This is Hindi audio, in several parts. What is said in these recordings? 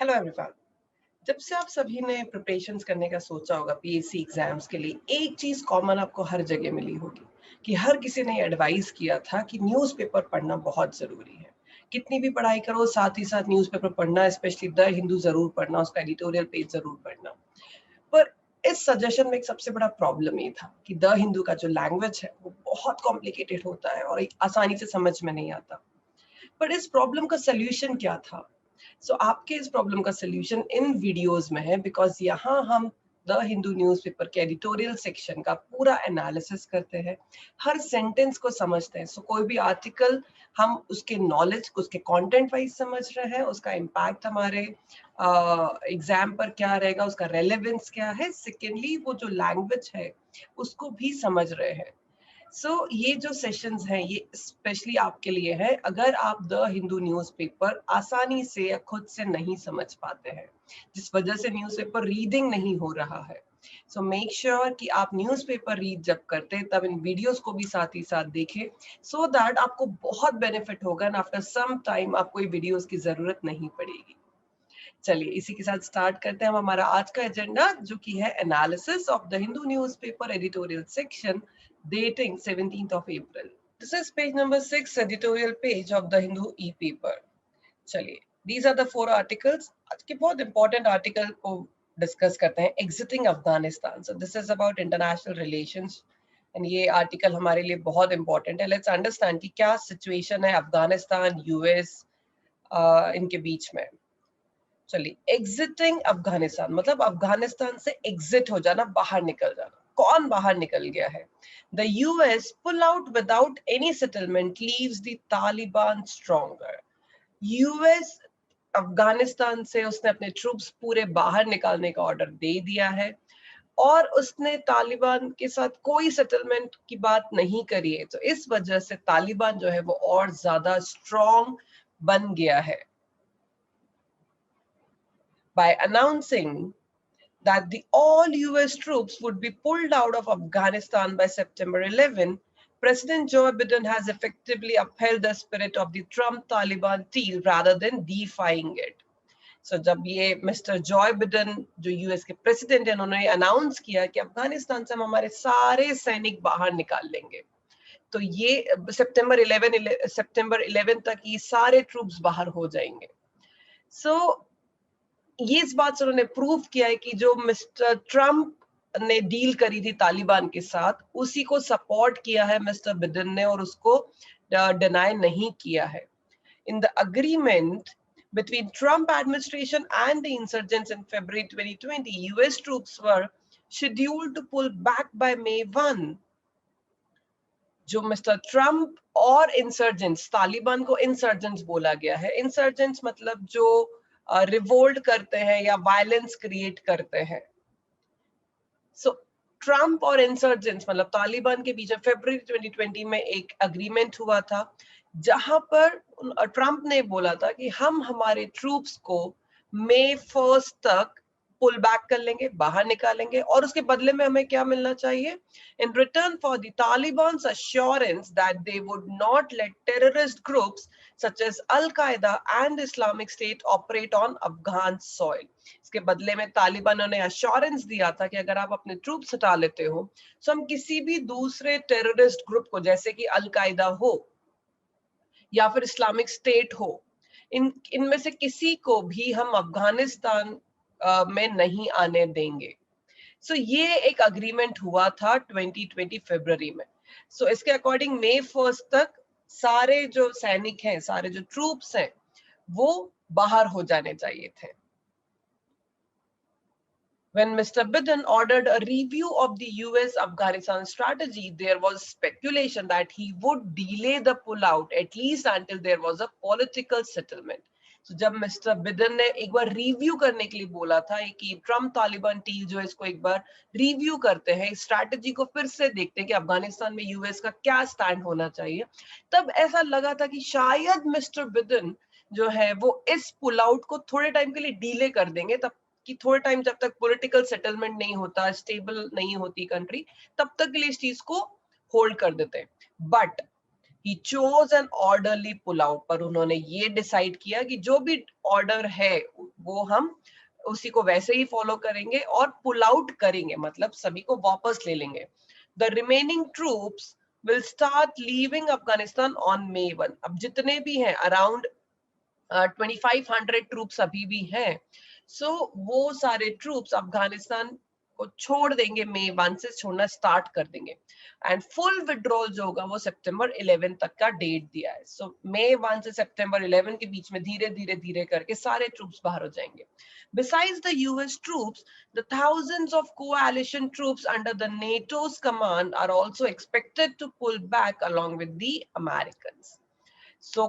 Hello everyone. जब से आप सभी ने प्रिपरेशंस करने का सोचा होगा पीएससी एग्जाम्स के लिए, एक चीज कॉमन आपको हर जगह मिली होगी कि हर किसी ने एडवाइस किया था कि न्यूज़पेपर पढ़ना बहुत जरूरी है। कितनी भी पढ़ाई करो, साथ ही साथ न्यूज़पेपर पढ़ना, स्पेशली द हिंदू जरूर पढ़ना, उसका एडिटोरियल पेज जरूर पढ़ना। पर इस सजेशन में एक सबसे बड़ा प्रॉब्लम ये था कि द हिंदू का जो लैंग्वेज है वो बहुत कॉम्प्लिकेटेड होता है और एक आसानी से समझ में नहीं आता। पर इस प्रॉब्लम का सॉल्यूशन क्या था? आपके इस प्रॉब्लम का सॉल्यूशन इन वीडियोस में है, बिकॉज यहाँ हम द हिंदू न्यूज़पेपर के एडिटोरियल सेक्शन का पूरा एनालिसिस करते हैं, हर सेंटेंस को समझते हैं। कोई भी आर्टिकल हम उसके नॉलेज, उसके कंटेंट वाइज समझ रहे हैं, उसका इम्पैक्ट हमारे एग्जाम पर क्या रहेगा, उसका रेलेवेंस क्या है। सेकेंडली, वो जो लैंग्वेज है उसको भी समझ रहे हैं। ये जो सेशंस हैं ये स्पेशली आपके लिए है अगर आप द हिंदू न्यूज़पेपर आसानी से या खुद से नहीं समझ पाते हैं, जिस वजह से न्यूज़पेपर रीडिंग नहीं हो रहा है। मेक श्योर कि आप न्यूज़पेपर रीड जब करते हैं तब इन वीडियोस को भी साथ ही साथ देखें, सो दैट आपको बहुत बेनिफिट होगा एंड आफ्टर सम टाइम आपको ये वीडियोस की जरूरत नहीं पड़ेगी। चलिए इसी के साथ स्टार्ट करते हैं हम हमारा आज का एजेंडा, जो कि है analysis of the Hindu newspaper editorial section dating 17th of April. This is page number 6, editorial page of the Hindu e-paper. चलिए, these are the 4 articles. आज के बहुत important article को डिस्कस करते हैं, exiting Afghanistan. So this is about international relations and ये आर्टिकल हमारे लिए बहुत important है. Let's understand कि क्या सिचुएशन है अफगानिस्तान, यूएस इनके बीच में। चलिए, एग्जिटिंग अफगानिस्तान मतलब अफगानिस्तान से एग्जिट हो जाना, बाहर निकल जाना। कौन बाहर निकल गया है? The US pull out without any settlement leaves the Taliban stronger. US Afghanistan से उसने अपने ट्रूप्स पूरे बाहर निकालने का ऑर्डर दे दिया है और उसने तालिबान के साथ कोई सेटलमेंट की बात नहीं करी है। तो इस वजह से तालिबान जो है वो और ज्यादा स्ट्रॉन्ग बन गया है। By announcing that the all US troops would be pulled out of Afghanistan by September 11, President Joe Biden has effectively upheld the spirit of the Trump-Taliban deal rather than defying it. जब ये मिस्टर जॉय बिडन जो यूएस के प्रेसिडेंट है, उन्होंने अनाउंस किया कि अफगानिस्तान से हम हमारे सारे सैनिक बाहर निकाल लेंगे, तो ये सितंबर 11 तक ये सारे ट्रूप्स बाहर हो जाएंगे। ये इस बात से उन्होंने प्रूव किया है कि जो मिस्टर ट्रम्प ने डील करी थी तालिबान के साथ, उसी को सपोर्ट किया है मिस्टर बिडेन ने और उसको डिनाई नहीं किया है। In the agreement between Trump administration and the insurgents in February 2020, US troops were scheduled to pull back by May 1. जो मिस्टर ट्रम्प और इंसर्जेंट्स, तालिबान को इंसर्जेंट्स बोला गया है। इंसर्जेंट्स मतलब जो रिवोल्ट करते हैं या वायलेंस क्रिएट करते हैं। ट्रम्प और इंसर्जेंट्स मतलब तालिबान के बीच फरवरी 2020 में एक अग्रीमेंट हुआ था, जहां पर ट्रम्प ने बोला था कि हम हमारे ट्रूप्स को मई 1 तक पुल बैक कर लेंगे, बाहर निकालेंगे, और उसके बदले में हमें क्या मिलना चाहिए? In return for the Talibans assurance that they would not let terrorist groups such as Al-Qaeda and Islamic State operate on Afghan soil. इसके बदले में तालिबानों ने अश्योरेंस दिया था कि अगर आप अपने ट्रूप्स हटा लेते हो तो हम किसी भी दूसरे टेररिस्ट ग्रुप को, जैसे कि अल-कायदा हो या फिर इस्लामिक स्टेट हो, इनमें से किसी को भी हम अफगानिस्तान में नहीं आने देंगे। ये एक अग्रीमेंट हुआ था 2020 फरवरी में। इसके अकॉर्डिंग मई 1 तक सारे जो सैनिक हैं, सारे जो ट्रूप्स हैं, वो बाहर हो जाने चाहिए थे। When Mr. Biden ordered a review of the US-Afghanistan strategy, there was speculation that he would delay the pullout at least until there was a political settlement. जब मिस्टर बिडन ने एक बार रिव्यू करने के लिए बोला था कि ट्रम्प तालिबान डील जो है इसको एक बार रिव्यू करते हैं, स्ट्रैटेजी को फिर से देखते हैं कि अफगानिस्तान में यूएस का क्या स्टैंड होना चाहिए, तब ऐसा लगा था कि शायद मिस्टर बिडन जो है वो इस पुल आउट को थोड़े टाइम के लिए डीले कर देंगे, तब कि थोड़े टाइम जब तक पॉलिटिकल सेटलमेंट नहीं होता, स्टेबल नहीं होती कंट्री, तब तक के लिए इस चीज को होल्ड कर देते हैं। But He chose an orderly pull out, पर उन्होंने ये डिसाइड किया कि जो भी ऑर्डर है वो हम उसी को वैसे ही फॉलो करेंगे और पुल आउट करेंगे, मतलब सभी को वापस ले लेंगे. The remaining troops will start leaving Afghanistan on May 1. अब जितने भी हैं अराउंड 2500 ट्रूप्स अभी भी हैं, सो वो सारे ट्रूप्स अफगानिस्तान को छोड़ देंगे, मई 1 से छोड़ना स्टार्ट कर देंगे. एंड फुल विड्रॉल जो होगा वो सितंबर 11 तक का डेट दिया है. सो मई 1 से सितंबर 11 के बीच में धीरे धीरे धीरे करके सारे ट्रूप्स बाहर हो जाएंगे. Besides the US troops, the thousands of coalition troops under the NATO's command are also expected to pull back along with the Americans. So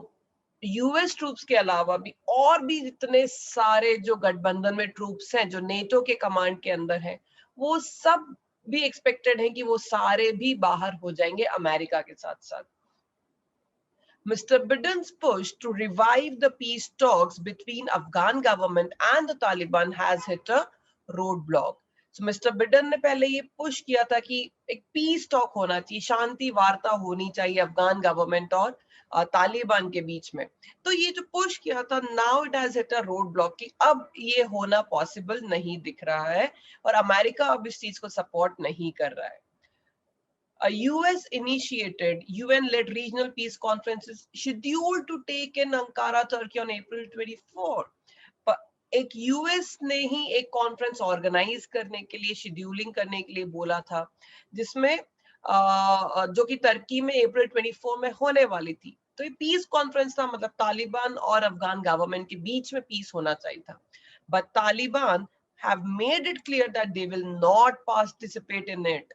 US troops के अलावा भी और भी जितने सारे जो गठबंधन में ट्रूप्स हैं जो नेटो के कमांड के अंदर हैं, वो सब भी एक्सपेक्टेड है कि वो सारे भी बाहर हो जाएंगे अमेरिका के साथ साथ. Mr. Biden's push to revive the peace talks between Afghan government and the Taliban has hit a roadblock. So Mr. Biden ने पहले ये पुश किया था कि एक पीस टॉक होना चाहिए, शांति वार्ता होनी चाहिए अफगान गवर्नमेंट और तालिबान के बीच में. तो ये जो पुश किया था, now it has hit a road block कि अब ये होना पॉसिबल नहीं दिख रहा है और अमेरिका अब इस चीज को सपोर्ट नहीं कर रहा है. A US-initiated, UN-led regional peace conference is scheduled to take in Ankara, Turkey on April 24. एक यूएस ने ही एक कॉन्फ्रेंस ऑर्गेनाइज करने के लिए, शेड्यूलिंग करने के लिए बोला था, जिसमें जो कि तुर्की में अप्रैल 24 में होने वाली थी. तो ये पीस कॉन्फ्रेंस था, मतलब तालिबान और अफगान गवर्नमेंट के बीच में पीस होना चाहिए था. But Taliban have made it clear that they will not participate in it.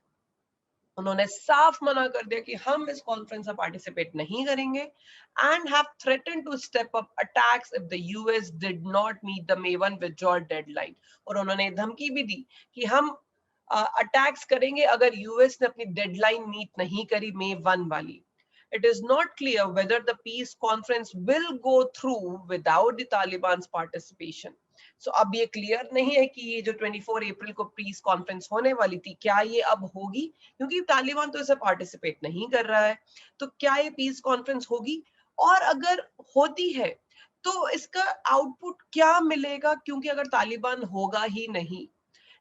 उन्होंने साफ मना कर दिया कि हम इस कॉन्फ्रेंस में पार्टिसिपेट नहीं करेंगे and have threaten to step up attacks if the US did not meet the May 1 withdrawal deadline. और उन्होंने धमकी भी दी कि हम अटैक्स करेंगे अगर यूएस ने अपनी डेडलाइन मीट नहीं करी May 1 वाली. It is not clear whether the peace conference will go through without the Taliban's participation. So अब ये क्लियर नहीं है कि ये जो 24 अप्रैल को पीस कॉन्फ्रेंस होने वाली थी, क्या ये अब होगी, क्योंकि तालिबान तो इसे पार्टिसिपेट नहीं कर रहा है. तो क्या ये पीस कॉन्फ्रेंस होगी, और अगर होती है तो इसका आउटपुट क्या मिलेगा, क्योंकि अगर तालिबान होगा ही नहीं.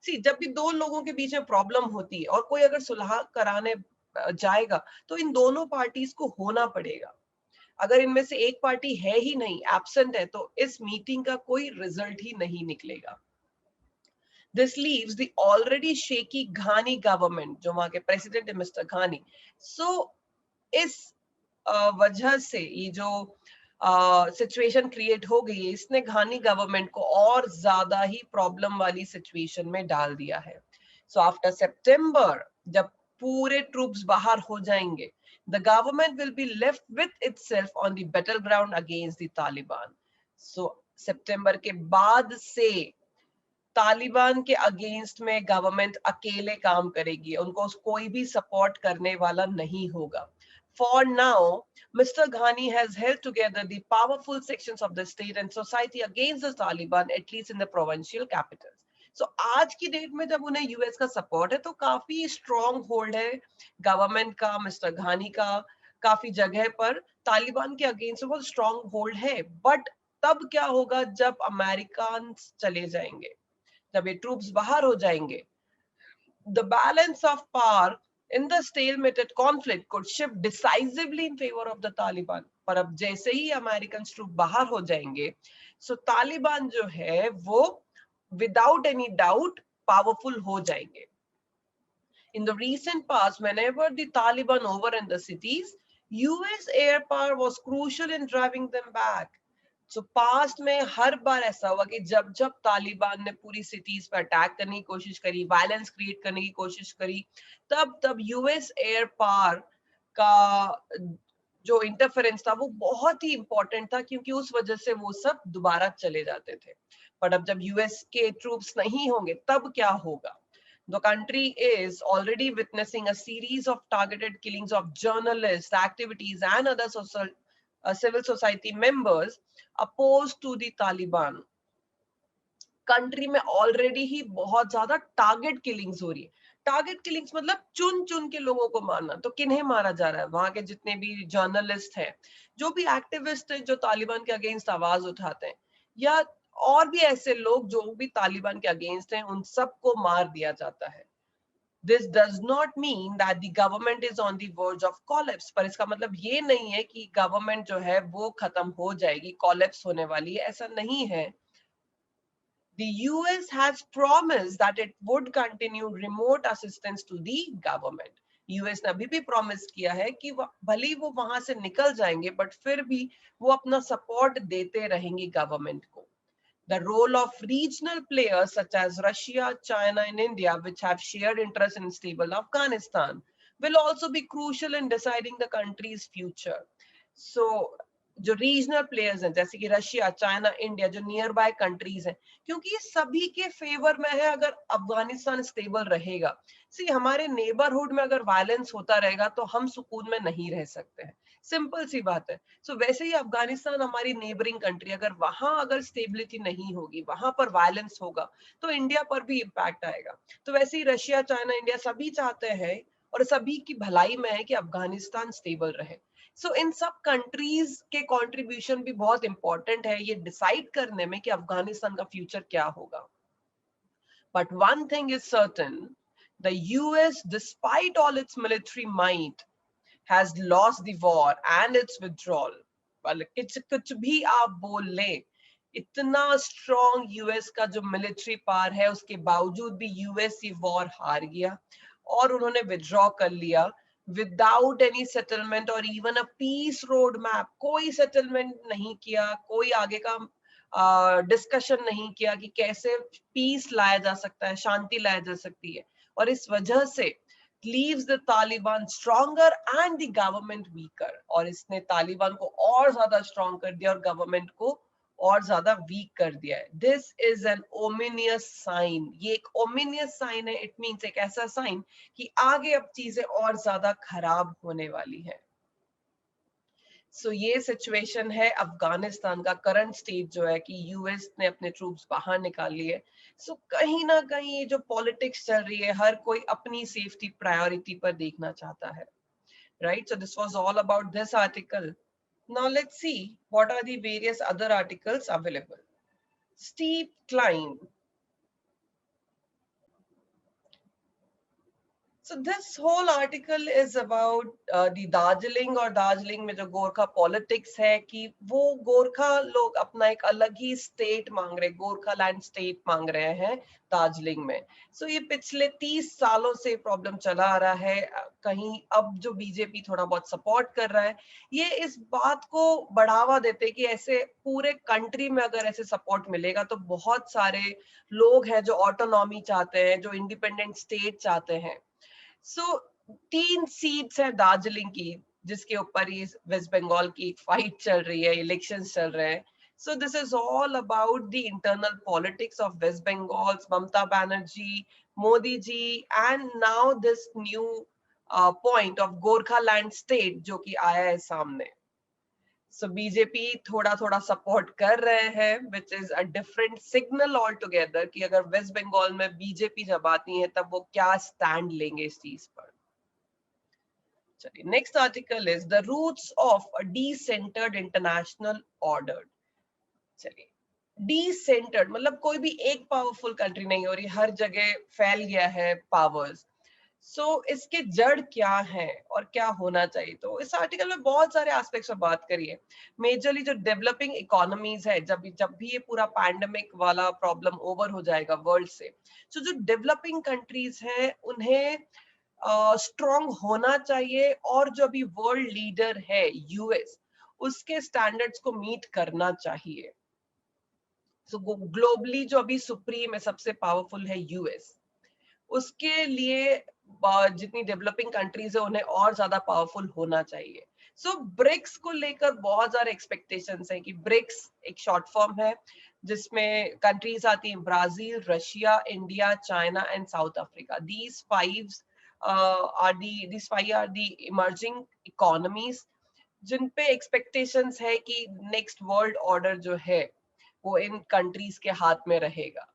सी, जब भी दो लोगों के बीच में प्रॉब्लम होती है और कोई अगर सुलह कराने जाएगा तो इन दोनों पार्टीज को होना पड़ेगा. अगर इनमें से एक पार्टी है ही नहीं, एब्सेंट है, तो इस मीटिंग का कोई रिजल्ट ही नहीं निकलेगा. This leaves the already shaky Ghani government, जो वहां के प्रेसिडेंट है मिस्टर घानी. सो इस वजह से ये जो सिचुएशन क्रिएट हो गई है, इसने घानी गवर्नमेंट को और ज्यादा ही प्रॉब्लम वाली सिचुएशन में डाल दिया है. सो आफ्टर सितंबर, जब पूरे ट्रूप्स बाहर हो जाएंगे, the government will be left with itself on the battleground against the Taliban. So सितंबर के बाद से तालिबान के अगेंस्ट में गवर्नमेंट अकेले काम करेगी, उनको कोई भी सपोर्ट करने वाला नहीं होगा. For now, Mr. Ghani has held together the powerful sections of the state and society against the Taliban, at least in the provincial capitals. So आज की डेट में जब उन्हें यूएस का सपोर्ट है तो काफी स्ट्रॉन्ग होल्ड है गवर्नमेंट का, मिस्टर घानी का काफी जगह पर तालिबान के अगेंस्ट बहुत स्ट्रॉन्ग होल्ड है. बट तब क्या होगा जब अमेरिकन चले जाएंगे, जब ये ट्रूप्स बाहर हो जाएंगे, the balance of power in the stalemated conflict could shift decisively in favor of the Taliban. पर अब जैसे ही अमेरिकन ट्रूप बाहर हो जाएंगे, सो तालिबान जो है वो without any doubt powerful हो जाएंगे. In the recent past, whenever the Taliban over in the cities, US air power was crucial in driving them back. So past में हर बार ऐसा हुआ कि जब जब तालिबान ने पूरी सिटीज पर अटैक करने की कोशिश करी, वायलेंस क्रिएट करने की कोशिश करी, तब तब यूएस एयर पावर का जो इंटरफेरेंस था वो बहुत ही इंपॉर्टेंट था, क्योंकि उस वजह से वो सब दोबारा चले जाते थे. पर अब जब यूएस के ट्रूप्स नहीं होंगे तब क्या होगा? The country is already witnessing a series of targeted killings of journalists, activities, and other civil society members opposed to the Taliban. Country में ऑलरेडी ही बहुत ज्यादा टारगेट किलिंग्स हो रही है। टारगेट किलिंग्स मतलब चुन चुन के लोगों को मारना। तो किन्हें मारा जा रहा है? वहां के जितने भी जर्नलिस्ट हैं, जो भी एक्टिविस्ट हैं, जो तालिबान के अगेंस्ट आवाज उठाते हैं, या और भी ऐसे लोग जो भी तालिबान के अगेंस्ट हैं, उन सबको मार दिया जाता है। This does not mean that the government is on the verge of collapse, पर इसका मतलब ये नहीं है कि गवर्नमेंट जो है वो खत्म हो जाएगी, कोलैप्स होने वाली है, ऐसा नहीं है। The US has promised that it would continue remote assistance to the government. US ने अभी भी प्रॉमिस किया है कि भले वो वहां से निकल जाएंगे, बट फिर भी वो अपना सपोर्ट देते रहेंगे गवर्नमेंट को। The role of regional players such as Russia, China, and India, which have shared interest in stable Afghanistan, will also be crucial in deciding the country's future. So, जो रीजनल प्लेयर्स हैं जैसे कि रशिया, चाइना, इंडिया, जो नियर बाय कंट्रीज हैं, क्योंकि ये सभी के फेवर में है अगर अफगानिस्तान स्टेबल रहेगा। सी हमारे नेबरहुड में अगर वायलेंस होता रहेगा तो हम सुकून में नहीं रह सकते हैं, सिंपल सी बात है। सो वैसे ही अफगानिस्तान हमारी नेबरिंग कंट्री, अगर वहां अगर स्टेबिलिटी नहीं होगी, वहां पर वायलेंस होगा, तो इंडिया पर भी इम्पैक्ट आएगा। तो वैसे ही रशिया, चाइना, इंडिया सभी चाहते हैं और सभी की भलाई में है कि अफगानिस्तान स्टेबल रहे। सो इन सब कंट्रीज के कंट्रीब्यूशन भी बहुत इंपॉर्टेंट है ये डिसाइड करने में कि अफगानिस्तान का फ्यूचर क्या होगा। But one thing is certain, the US despite all it's military might has lost the war and its withdrawal. कुछ भी आप बोल ले, इतना स्ट्रॉन्ग यूएस का जो मिलिट्री पावर है, उसके बावजूद भी यूएस ये वॉर हार गया और उन्होंने विथड्रॉ कर लिया विदाउट एनी सेटलमेंट और even a peace road map. कोई सेटलमेंट नहीं किया, कोई आगे का डिस्कशन नहीं किया कि कैसे पीस लाया जा सकता है, शांति लाया जा सकती है। और इस वजह से leaves the Taliban stronger and the government weaker, और इसने तालिबान को और ज्यादा स्ट्रॉन्ग कर दिया और गवर्नमेंट को और ज्यादा वीक कर दिया है। This is an ominous sign, ये एक ओमिनियस साइन है। इट मीन्स एक ऐसा साइन कि आगे अब चीजें और ज्यादा खराब होने वाली है। सो ये सिचुएशन है अफगानिस्तान का करंट स्टेट जो है कि यूएस ने अपने ट्रूप्स बाहर निकाल लिए। सो कहीं ना कहीं ये जो पॉलिटिक्स चल रही है, हर कोई अपनी सेफ्टी प्रायोरिटी पर देखना चाहता है, right? So this was all about this article. Now let's see what are the various other articles available. Steep climb. So this whole article is about the Darjeeling, और दार्जिलिंग में जो गोरखा पॉलिटिक्स है कि वो गोरखा लोग अपना एक अलग ही स्टेट मांग रहे, गोरखा लैंड स्टेट मांग रहे हैं दार्जिलिंग में। सो ये पिछले 30 सालों से प्रॉब्लम चला आ रहा है। कहीं अब जो बीजेपी थोड़ा बहुत सपोर्ट कर रहा है, ये इस बात को बढ़ावा देते कि ऐसे पूरे कंट्री में अगर ऐसे सपोर्ट मिलेगा तो बहुत सारे लोग हैं जो ऑटोनॉमी चाहते हैं, जो इंडिपेंडेंट स्टेट चाहते हैं। सो 3 सीट्स है दार्जिलिंग की, जिसके ऊपर ये वेस्ट बंगाल की एक फाइट चल रही है, इलेक्शंस चल रहे हैं। So this is all about the internal politics of West Bengal, Mamata Banerjee, Modi ji, and now this new point of Gorkhaland state जो कि आया है सामने। सो बीजेपी थोड़ा थोड़ा सपोर्ट कर रहे हैं, which is a different signal all together कि अगर वेस्ट बंगाल में बीजेपी जब आती है तब वो क्या स्टैंड लेंगे इस चीज पर। चलिए, next article is the roots of a decentred international order. चलिए, डिसेंटर्ड मतलब कोई भी एक पावरफुल कंट्री नहीं हो रही, हर जगह फैल गया है पावर्स। सो इसके जड़ क्या है और क्या होना चाहिए, तो इस आर्टिकल में बहुत सारे एस्पेक्ट्स पर बात करी है। मेजरली जो डेवलपिंग इकोनॉमीज है, जब भी ये पूरा पैंडेमिक वाला प्रॉब्लम ओवर हो जाएगा वर्ल्ड से, तो जो डेवलपिंग कंट्रीज हैं उन्हें स्ट्रॉन्ग होना चाहिए, और जो अभी वर्ल्ड लीडर है यूएस, उसके स्टैंडर्ड्स को मीट करना चाहिए। सो ग्लोबली जो अभी सुप्रीम है, सबसे पावरफुल है यूएस, उसके लिए जितनी डेवलपिंग कंट्रीज है उन्हें और ज्यादा पावरफुल होना चाहिए। सो ब्रिक्स को लेकर बहुत सारे एक्सपेक्टेशंस हैं कि ब्रिक्स एक शॉर्ट फॉर्म है जिसमें कंट्रीज आती हैं Brazil, Russia, India, China and south Africa. these five are the emerging economies जिन पे एक्सपेक्टेशंस है कि नेक्स्ट वर्ल्ड ऑर्डर जो है वो इन कंट्रीज के हाथ में रहेगा।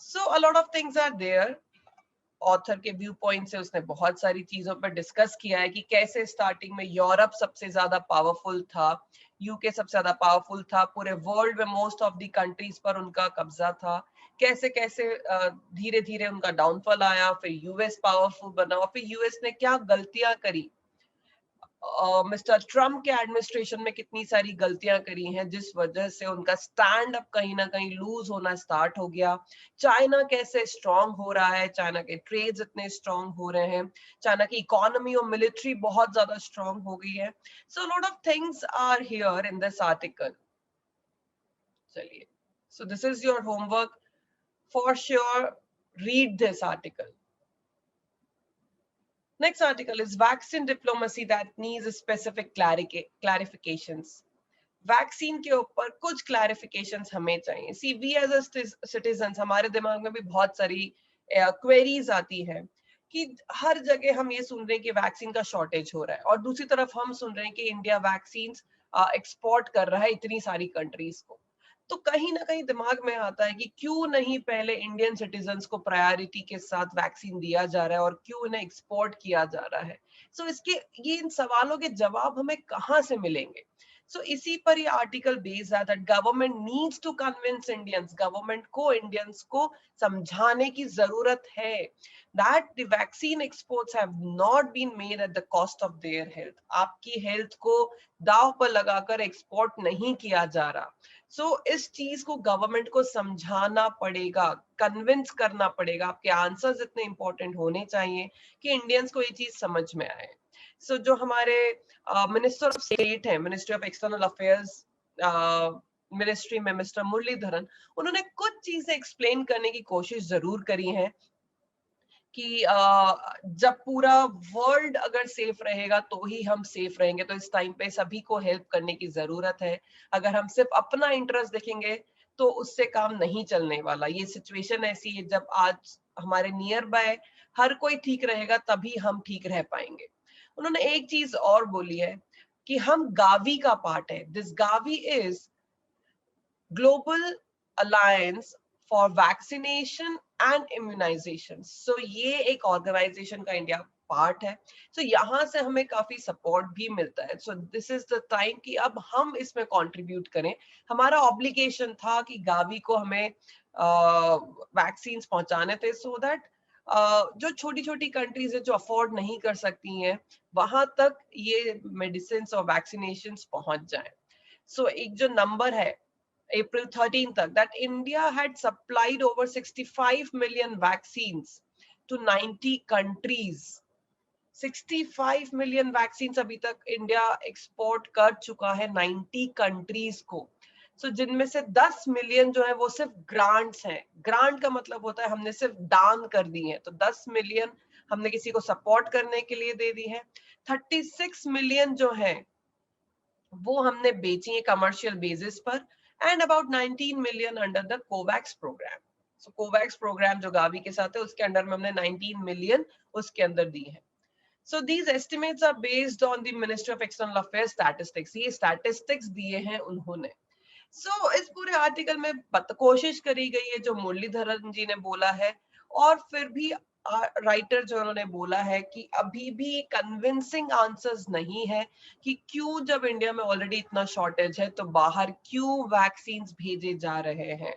So a lot of things are there. Author के व्यू पॉइंट से उसने बहुत सारी चीजों पर डिस्कस किया है कि कैसे स्टार्टिंग में यूरोप सबसे ज्यादा पावरफुल था, यूके सबसे ज्यादा पावरफुल था, पूरे वर्ल्ड में मोस्ट ऑफ द कंट्रीज पर उनका कब्जा था, कैसे कैसे धीरे धीरे उनका डाउनफॉल आया, फिर यूएस पावरफुल बना, और फिर यूएस ने क्या गलतियां करी, मिस्टर ट्रम्प के एडमिनिस्ट्रेशन में कितनी सारी गलतियां करी हैं जिस वजह से उनका स्टैंड अप कहीं ना कहीं लूज होना स्टार्ट हो गया। चाइना कैसे स्ट्रांग हो रहा है, चाइना के ट्रेड्स इतने स्ट्रांग हो रहे हैं, चाइना की इकोनॉमी और मिलिट्री बहुत ज्यादा स्ट्रांग हो गई है। So lot of things are here in this article. चलिए, so this is your homework, for sure read this article. Next article is vaccine diplomacy that needs specific clarifications. Vaccine के ऊपर कुछ क्लैरिफिकेशंस हमें चाहिए। See we as a citizen, हमारे दिमाग में भी बहुत सारी क्वेरीज आती है कि हर जगह हम ये सुन रहे हैं कि वैक्सीन का शॉर्टेज हो रहा है, और दूसरी तरफ हम सुन रहे हैं कि इंडिया वैक्सीन एक्सपोर्ट कर रहा है इतनी सारी कंट्रीज को। तो कहीं ना कहीं दिमाग में आता है कि क्यों नहीं पहले इंडियन सिटीजन्स को प्रायोरिटी के साथ वैक्सीन दिया जा रहा है और क्यों इन्हें एक्सपोर्ट किया जा रहा है। सो इसके ये इन सवालों के जवाब हमें कहाँ से मिलेंगे? सो इसी पर ये आर्टिकल बेस्ड है that government needs to convince Indians, government को इंडियंस को समझाने की जरूरत है that the vaccine exports have not been made at the cost of their health. आपकी हेल्थ को दांव पर लगाकर एक्सपोर्ट नहीं किया जा रहा। इस चीज को गवर्नमेंट को समझाना पड़ेगा, कन्विंस करना पड़ेगा। आपके आंसर्स इतने इंपॉर्टेंट होने चाहिए कि इंडियंस को ये चीज समझ में आए। जो हमारे मिनिस्टर ऑफ स्टेट है, ministry of external affairs ministry में मिस्टर मुरलीधरन, उन्होंने कुछ चीजें एक्सप्लेन करने की कोशिश जरूर करी है कि जब पूरा वर्ल्ड अगर सेफ रहेगा तो ही हम सेफ रहेंगे। तो इस टाइम पे सभी को हेल्प करने की जरूरत है। अगर हम सिर्फ अपना इंटरेस्ट देखेंगे तो उससे काम नहीं चलने वाला। ये सिचुएशन ऐसी है, जब आज हमारे नियर बाय हर कोई ठीक रहेगा तभी हम ठीक रह पाएंगे। उन्होंने एक चीज और बोली है कि हम गावी का पार्ट है। This Gavi is global alliance for vaccination and immunisation. ये एक ऑर्गेनाइजेशन का इंडिया पार्ट है। यहाँ से हमें काफी सपोर्ट भी मिलता है। दिस इज द टाइम कि अब हम इसमें कंट्रीब्यूट करें। हमारा ऑब्लिगेशन था कि गावी को हमें वैक्सीन पहुंचाने थे, सो दैट जो छोटी छोटी कंट्रीज है जो अफोर्ड नहीं कर सकती हैं वहां तक ये मेडिसिन और वैक्सीनेशन पहुंच जाए। एक जो नंबर है April 13 तक, that India had supplied over 65 million vaccines to 90 countries. 65 million vaccine अभी तक इंडिया एक्सपोर्ट कर चुका है 90 कंट्रीज को। जिनमें से 10 मिलियन जो है वो सिर्फ ग्रांट्स हैं। ग्रांट का मतलब होता है हमने सिर्फ दान कर दी है। तो 10 मिलियन हमने किसी को सपोर्ट करने के लिए दे दी है। 36 मिलियन जो है वो हमने बेची है कमर्शियल बेसिस पर, and about 19 million under the Covax programme. Covax programme जो गावी के साथ है उसके अंडर में हमने 19 मिलियन उसके अंदर दी है। So these estimates are based on the Ministry of External Affairs statistics. ये statistics दिए हैं उन्होंने। इस पूरे आर्टिकल में कोशिश करी गई है जो मुरलीधरन जी ने बोला है, और फिर भी राइटर जो उन्होंने बोला है कि अभी भी कन्विंसिंग आंसर्स नहीं है कि क्यों, जब इंडिया में ऑलरेडी इतना शॉर्टेज है तो बाहर क्यों वैक्सीन भेजे जा रहे हैं।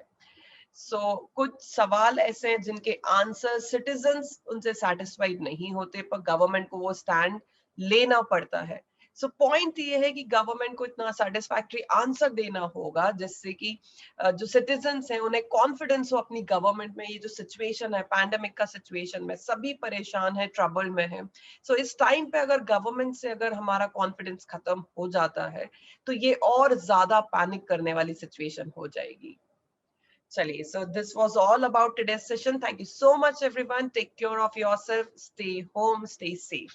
कुछ सवाल ऐसे हैं जिनके आंसर सिटीजन्स उनसे सेटिस्फाइड नहीं होते, पर गवर्नमेंट को वो स्टैंड लेना पड़ता है। पॉइंट ये है कि गवर्नमेंट को इतना सेटिस्फैक्टरी आंसर देना होगा जिससे कि जो सिटीजन्स हैं उन्हें कॉन्फिडेंस हो अपनी गवर्नमेंट में। ये जो सिचुएशन है, पैंडेमिक का सिचुएशन में सभी परेशान है, ट्रबल में है। इस टाइम पे अगर गवर्नमेंट से अगर हमारा कॉन्फिडेंस खत्म हो जाता है तो ये और ज्यादा पैनिक करने वाली सिचुएशन हो जाएगी। चलिए, so this was all about today's session. Thank you so much everyone. Take care of yourself. Stay home, stay safe.